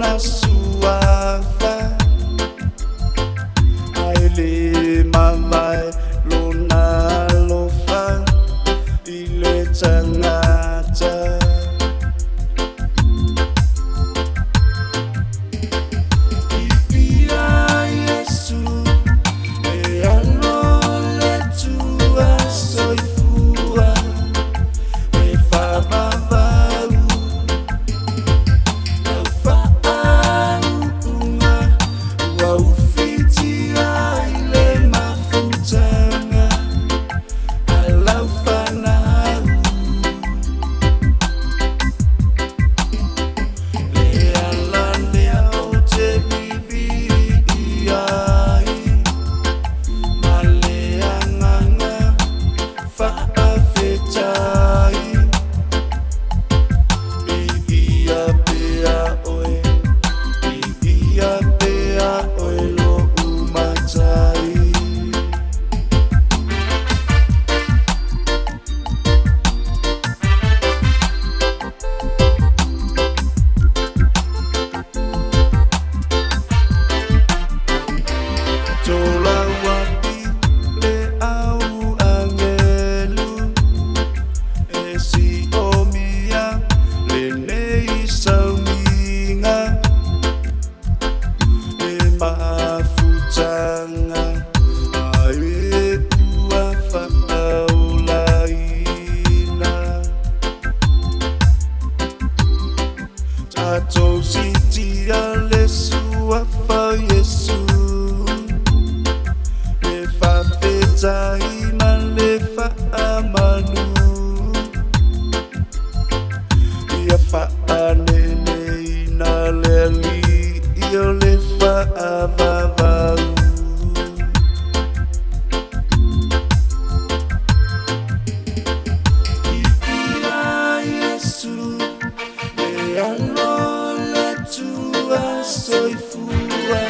na suafa aile mavai lona lofa ile tangata ipia Yesu e anole tua soifua e fabavaru na faaunga wa ufitia ile mafutanga alafanaru lealalea ote viviai maleanganga faafetai ia pea oe lo umatai tola wapi le au angelu esi omia le nei sauminga e mafutanga ae ua whaaulaina tatou sitia le suafa Yesu le whawhetai ma le whaamanu ia whaanenei na le ali ia le whaavavau ipia Yesu le anole tua soifua